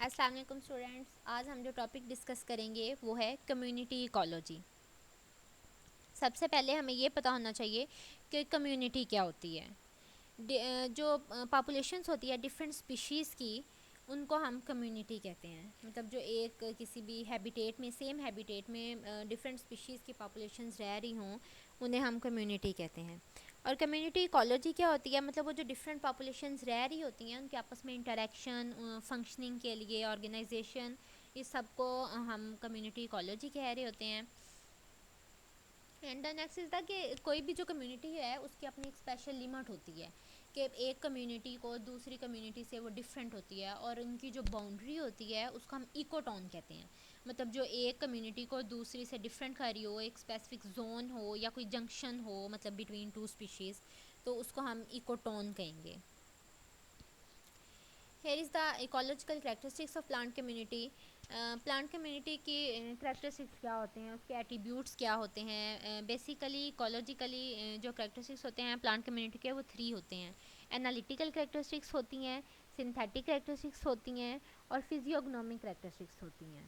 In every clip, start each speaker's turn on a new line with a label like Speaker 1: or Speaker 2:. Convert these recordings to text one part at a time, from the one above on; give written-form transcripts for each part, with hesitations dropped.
Speaker 1: अस्सलाम वालेकुम स्टूडेंट्स। आज हम जो टॉपिक डिस्कस करेंगे वो है कम्युनिटी इकोलॉजी। सबसे पहले हमें ये पता होना चाहिए कि कम्युनिटी क्या होती है। जो पॉपुलेशंस होती है डिफरेंट स्पीशीज़ की, उनको हम कम्युनिटी कहते हैं। मतलब जो एक किसी भी हैबिटेट में, सेम हैबिटेट में डिफरेंट स्पीशीज़ की पॉपुलेशंस रह रही हों, उन्हें हम कम्युनिटी कहते हैं। और कम्युनिटी इकोलॉजी क्या होती है, मतलब वो जो डिफरेंट पॉपुलेशंस रह रही होती हैं उनके आपस में इंटरेक्शन, फंक्शनिंग के लिए ऑर्गेनाइजेशन, इस सब को हम कम्युनिटी इकोलॉजी कह रहे होते हैं। And the next is the कि कोई भी जो कम्युनिटी है उसकी अपनी एक स्पेशल लिमिट होती है कि एक कम्युनिटी को दूसरी कम्युनिटी से वो डिफरेंट होती है, और उनकी जो बाउंड्री होती है उसको हम इकोटोन कहते हैं। मतलब जो एक कम्युनिटी को दूसरी से डिफरेंट कर रही हो, एक स्पेसिफिक जोन हो या कोई जंक्शन हो, मतलब बिटवीन टू स्पीशीज़, तो उसको हम इकोटोन कहेंगे। Hair is the ecological characteristics of plant community. Plant community की करेक्टरिस्टिक्स क्या होते हैं, उसके एट्रीब्यूट्स क्या होते हैं। बेसिकली इकोलॉजिकली जो करेक्टरिस्टिक्स होते हैं प्लांट कम्युनिटी के, वो 3 होते हैं। एनालिटिकल करेक्टरिस्टिक्स होती हैं, सिंथेटिक करेक्टरिस्टिक्स होती हैं, और फिजियोग्नोमिक करेक्टरिस्टिक्स होती हैं।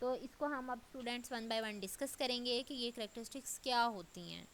Speaker 1: तो इसको हम अब students one by one discuss करेंगे कि ये करेक्टरिस्टिक्स क्या होती हैं।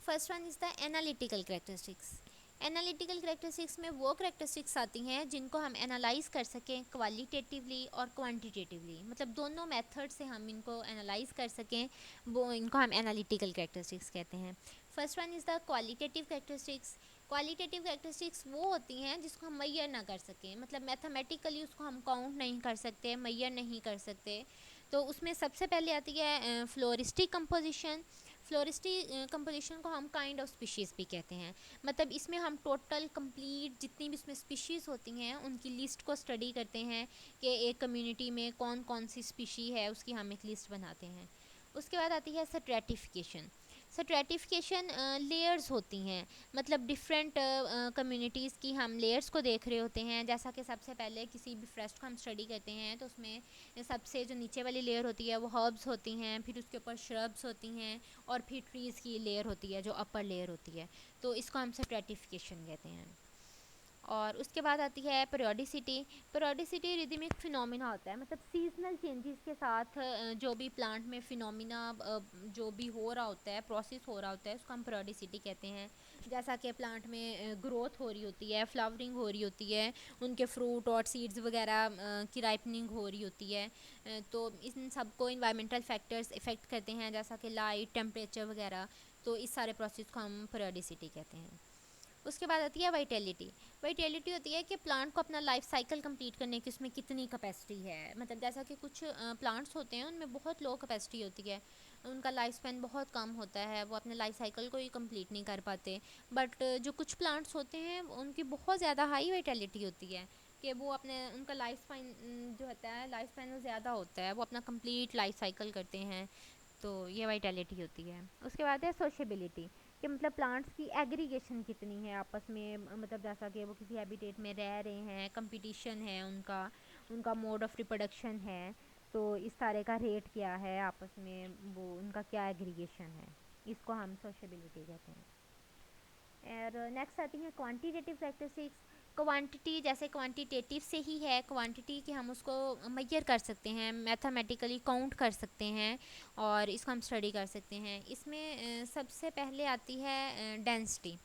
Speaker 1: First one is the analytical characteristics. Analytical characteristics में वो करेक्टरिस्टिक्स आती हैं जिनको हम एनालाइज कर सकें क्वालिटेटिवली और क्वांटिटेटिवली, मतलब दोनों मेथड से हम इनको एनालाइज कर सकें, वो इनको हम एनालिटिकल करेक्टरिस्टिक्स कहते हैं। First one is the qualitative characteristics. Qualitative characteristics वो होती हैं जिसको हम मैयर ना कर सकें, मतलब मैथमेटिकली उसको हम काउंट नहीं कर सकते, मैयर नहीं कर सकते। तो उसमें सबसे पहले आती है फ्लोरिस्टिक कंपोजिशन। फ्लोरिस्टिक कंपोजिशन को हम काइंड ऑफ स्पीशीज़ भी कहते हैं। मतलब इसमें हम टोटल कंप्लीट जितनी भी इसमें स्पीशीज़ होती हैं उनकी लिस्ट को स्टडी करते हैं कि एक कम्युनिटी में कौन कौन सी स्पीशी है, उसकी हम एक लिस्ट बनाते हैं। उसके बाद आती है स्ट्रैटिफिकेशन। स्ट्रैटिफिकेशन लेयर्स होती हैं, मतलब डिफरेंट कम्युनिटीज़ की हम लेयर्स को देख रहे होते हैं। जैसा कि सबसे पहले किसी भी फॉरेस्ट को हम स्टडी करते हैं तो उसमें सबसे जो नीचे वाली लेयर होती है वो हर्ब्स होती हैं, फिर उसके ऊपर श्रब्स होती हैं, और फिर ट्रीज़ की लेयर होती है जो अपर लेयर होती है। तो इसको हम स्ट्रैटिफिकेशन कहते हैं। और उसके बाद आती है पेरियोडिसिटी। पेरियोडिसिटी रिदमिक फिनोमिना होता है, मतलब सीजनल चेंजेस के साथ जो भी प्लांट में फिनोमिना जो भी हो रहा होता है, प्रोसेस हो रहा होता है, उसको हम पेरियोडिसिटी कहते हैं। जैसा कि प्लांट में ग्रोथ हो रही होती है, फ्लावरिंग हो रही होती है, उनके फ्रूट और सीड्स वगैरह की राइपनिंग हो रही होती है, तो इन सबको इन्वायरमेंटल फैक्टर्स इफ़ेक्ट करते हैं, जैसा कि लाइट, टेम्परेचर वगैरह। तो इस सारे प्रोसेस को हम पेरियोडिसिटी कहते हैं। उसके बाद आती है वाइटेलिटी। वाइटेलिटी होती है कि प्लांट को अपना लाइफ साइकिल कंप्लीट करने की उसमें कितनी कैपेसिटी है। मतलब जैसा कि कुछ प्लांट्स होते हैं उनमें बहुत लो कैपेसिटी होती है, उनका लाइफ स्पैन बहुत कम होता है, वो अपने लाइफ साइकिल को ही कंप्लीट नहीं कर पाते। बट जो कुछ प्लांट्स होते हैं उनकी बहुत ज़्यादा हाई वाइटेलिटी होती है कि वो अपने, उनका लाइफ स्पैन जो होता है, लाइफ स्पैन वो ज़्यादा होता है, वो अपना कंप्लीट लाइफ साइकिल करते हैं। तो ये वाइटेलिटी होती है। उसके बाद है सोशेबिलिटी, कि मतलब प्लांट्स की एग्रीगेशन कितनी है आपस में, मतलब जैसा कि वो किसी हैबिटेट में रह रहे हैं, कंपटीशन है उनका, उनका मोड ऑफ रिप्रोडक्शन है, तो इस सारे का रेट क्या है आपस में, वो उनका क्या एग्रीगेशन है, इसको हम सोशेबिलिटी कहते हैं। और नेक्स्ट आती है क्वांटिटेटिव कैरेक्टरिस्टिक्स। क्वांटिटी जैसे क्वांटिटेटिव से ही है, क्वांटिटी कि हम उसको मैयर कर सकते हैं, मैथमेटिकली काउंट कर सकते हैं, और इसको हम स्टडी कर सकते हैं। इसमें सबसे पहले आती है डेंसिटी।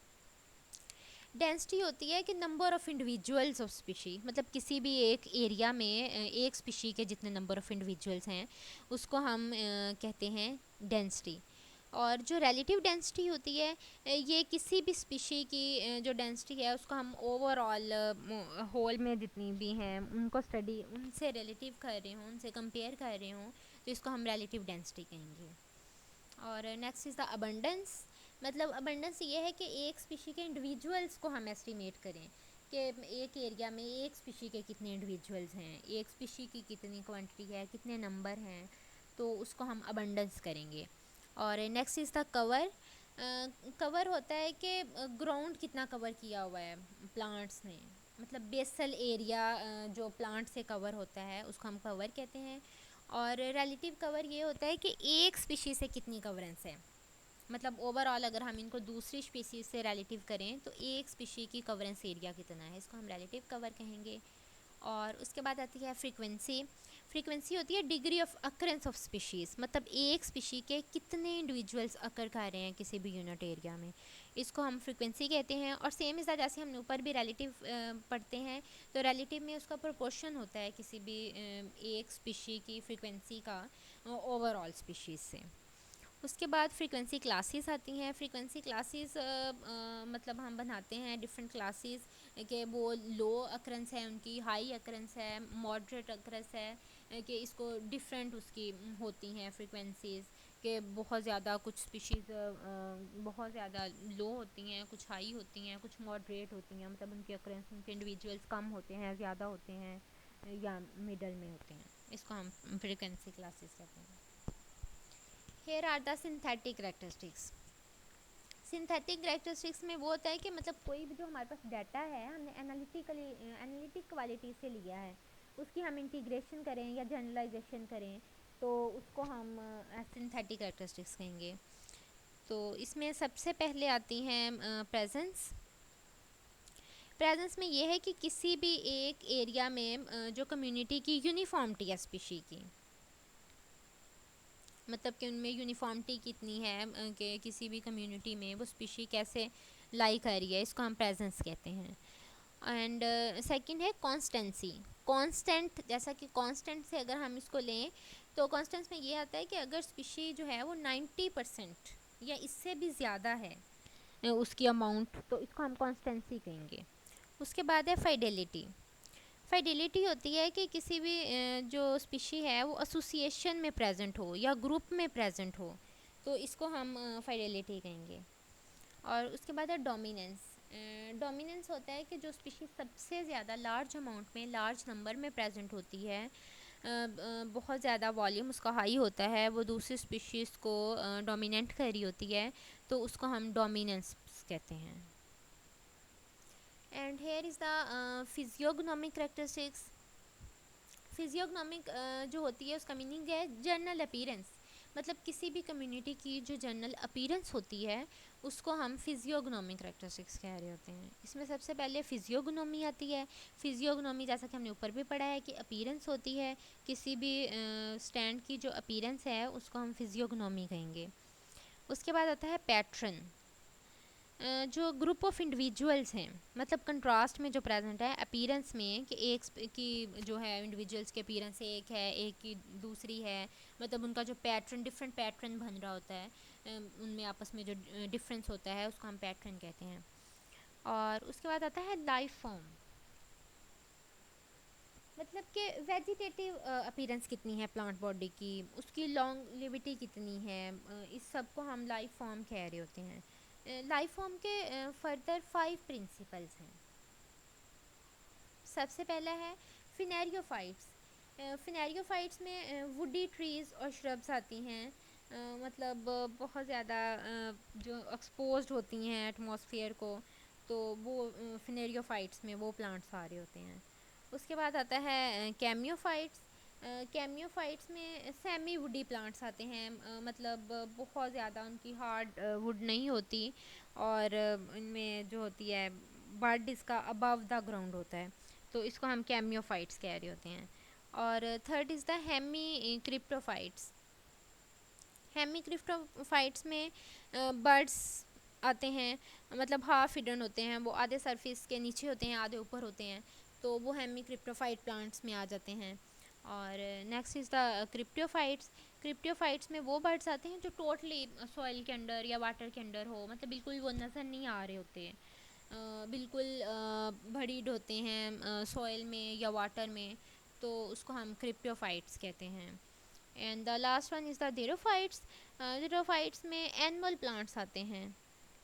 Speaker 1: डेंसिटी होती है कि number of individuals of species, मतलब किसी भी एक एरिया में एक स्पीशी के जितने नंबर ऑफ़ इंडिविजुअल्स हैं उसको हम कहते हैं डेंसिटी। और जो रिलेटिव डेंसिटी होती है, ये किसी भी स्पीशी की जो डेंसिटी है उसको हम ओवरऑल होल में जितनी भी हैं उनको स्टडी, उनसे रिलेटिव कर रहे हों, उनसे कंपेयर कर रहे हों, तो इसको हम रिलेटिव डेंसिटी कहेंगे। और नेक्स्ट इज़ द अबंडेंस। मतलब अबंडेंस ये है कि एक स्पीशी के इंडिविजुअल्स को हम एस्टिमेट करें कि एक एरिया में एक स्पीशी के कितने इंडिविजुअल्स हैं, एक स्पीशी की कितनी क्वांटिटी है, कितने नंबर हैं, तो उसको हम अबंडेंस करेंगे। और next is the cover. Cover होता है कि ग्राउंड कितना कवर किया हुआ है प्लांट्स ने, मतलब बेसल एरिया जो प्लांट से कवर होता है उसको हम कवर कहते हैं। और रिलेटिव कवर ये होता है कि एक स्पीशीज़ से कितनी कवरेंस है, मतलब ओवरऑल अगर हम इनको दूसरी स्पीशीज़ से रिलेटिव करें तो एक स्पीशी की कवरेंस एरिया कितना है, इसको हम रिलेटिव कवर कहेंगे। और उसके बाद आती है फ्रीक्वेंसी। फ्रीक्वेंसी होती है degree of occurrence of species, मतलब एक स्पीशी के कितने इंडिविजुअल्स अकर कर रहे हैं किसी भी यूनिट एरिया में, इसको हम फ्रीक्वेंसी कहते हैं। और सेम इज़ जैसे हम ऊपर भी रिलेटिव पढ़ते हैं, तो रिलेटिव में उसका प्रोपोर्शन होता है किसी भी एक स्पीशी की फ्रीक्वेंसी का ओवरऑल स्पीशीज़ से। उसके बाद फ्रीक्वेंसी क्लासेस आती हैं। फ्रीक्वेंसी क्लासेस मतलब हम बनाते हैं डिफरेंट क्लासेस कि वो लो अकरेंस है, उनकी हाई अकरेंस है, मॉडरेट अकरेंस है, कि इसको डिफरेंट उसकी होती हैं फ्रीक्वेंसीज़, कि बहुत ज़्यादा कुछ स्पीशीज़ बहुत ज़्यादा लो होती हैं, कुछ हाई होती हैं, कुछ मॉडरेट होती हैं, मतलब उनकी अकरेंस, उनके इंडिविजुअल्स कम होते हैं, ज़्यादा होते हैं, या मिडल में होते हैं। इसको हम फ्रीक्वेंसी क्लासेस कहते हैं। Here are the synthetic characteristics. Synthetic characteristics में वो होता है कि मतलब कोई भी जो हमारे पास डाटा है हमने एनालिटिक क्वालिटी से लिया है, उसकी हम इंटीग्रेशन करें या जनरलाइजेशन करें तो उसको हम सिंथेटिक करेक्टरिस्टिक्स कहेंगे। तो इसमें सबसे पहले आती हैं प्रेजेंस। प्रेजेंस में ये है कि किसी भी एक एरिया में जो कम्युनिटी की यूनिफॉर्मिटी है स्पीशी की, मतलब कि उनमें यूनिफॉर्मिटी कितनी है कि किसी भी कम्युनिटी में वो स्पीशी कैसे लाई कर रही है, इसको हम प्रेजेंस कहते हैं। एंड सेकंड है कॉन्स्टेंसी। कांस्टेंट, जैसा कि कांस्टेंट से अगर हम इसको लें तो कांस्टेंस में ये आता है कि अगर स्पीशी जो है वो 90% या इससे भी ज़्यादा है उसकी अमाउंट, तो इसको हम कॉन्स्टेंसी कहेंगे। उसके बाद है फाइडेलिटी। फाइडेलिटी होती है कि किसी भी जो स्पीशी है वो एसोसिएशन में प्रेजेंट हो या ग्रुप में प्रेजेंट हो, तो इसको हम फाइडेलिटी कहेंगे। और उसके बाद है डोमिनेंस। डोमिनेंस होता है कि जो स्पीशी सबसे ज़्यादा लार्ज अमाउंट में, लार्ज नंबर में प्रेजेंट होती है, बहुत ज़्यादा वॉल्यूम उसका हाई होता है, वो दूसरी स्पीशीज़ को डोमिनेट कर रही होती है, तो उसको हम डोमिनेंस कहते हैं। And here is the physiognomic characteristics. Physiognomic जो होती है उसका मीनिंग है जनरल अपीरेंस, मतलब किसी भी कम्युनिटी की जो जनरल अपीरेंस होती है उसको हम फिजियोग्नोमिक करेक्टरिस्टिक्स कह रहे होते हैं। इसमें सबसे पहले फिजियोग्नोमी आती है। फिजियोग्नोमी जैसा कि हमने ऊपर भी पढ़ा है कि अपीरेंस होती है, किसी भी स्टैंड की जो अपीरेंस है उसको हम फिजियोग्नोमी कहेंगे। उसके बाद आता है पैटर्न। जो ग्रुप ऑफ इंडिविजुअल्स हैं, मतलब कंट्रास्ट में जो प्रेजेंट है अपीरेंस में, कि एक की जो है इंडिविजुअल्स के अपीरेंस एक है, एक की दूसरी है, मतलब उनका जो पैटर्न, डिफरेंट पैटर्न बन रहा होता है, उनमें आपस में जो डिफरेंस होता है उसको हम पैटर्न कहते हैं। और उसके बाद आता है लाइफ फॉर्म, मतलब कि वेजिटेटिव अपीरेंस कितनी है प्लांट बॉडी की, उसकी लॉन्गलिविटी कितनी है, इस सब को हम लाइफ फॉर्म कह रहे होते हैं। लाइफ फॉर्म के फर्दर 5 प्रिंसिपल्स हैं। सबसे पहला है फिनेरियोफाइट्स। फिनेरियोफाइट्स में वुडी ट्रीज़ और श्रब्स आती हैं, मतलब बहुत ज़्यादा जो एक्सपोज्ड होती हैं एटमॉस्फेयर को, तो वो फिनेरियोफाइट्स में वो प्लांट्स आ रहे होते हैं। उसके बाद आता है कैमियोफाइट्स। कैमियोफाइट्स में सेमी वुडी प्लांट्स आते हैं, मतलब बहुत ज़्यादा उनकी हार्ड वुड नहीं होती, और इनमें जो होती है बड इसका अबव द ग्राउंड होता है, तो इसको हम कैमियोफाइट्स कह रहे होते हैं। और third is the hemicryptophytes. Hemicryptophytes में बर्ड्स आते हैं, मतलब हाफ हिडन होते हैं, वो आधे सरफेस के नीचे होते हैं, आधे ऊपर होते हैं, तो वो हेमी क्रिप्टोफाइट प्लांट्स में आ जाते हैं। और नेक्स्ट इज़ द क्रिप्टोफाइट्स। क्रिप्टोफाइट्स में वो बर्ड्स आते हैं जो टोटली सॉइल के अंडर या वाटर के अंडर हो, मतलब बिल्कुल वो नज़र नहीं आ रहे होते हैं, बिल्कुल बरीड होते हैं सॉइल में या वाटर में, तो उसको हम क्रिप्टोफाइट्स कहते हैं। And the last one is the xerophytes. Xerophytes में एनिमल प्लांट्स आते हैं,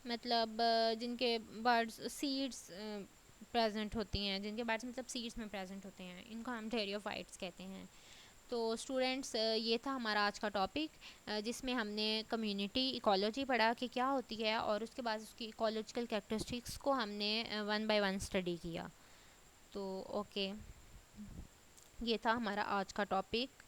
Speaker 1: मतलब जिनके बर्ड्स सीड्स प्रेजेंट होती हैं, जिनके बर्ड्स मतलब सीड्स में प्रेजेंट होते हैं, इनको हम ज़ीरोफाइट्स कहते हैं। तो स्टूडेंट्स ये था हमारा आज का टॉपिक, जिसमें हमने कम्युनिटी इकोलॉजी पढ़ा कि क्या होती है, और उसके बाद उसकी इकोलॉजिकल कैरेक्टरिस्टिक्स को हमने 1 बाय 1 स्टडी किया। तो ओके, ये था हमारा आज का टॉपिक।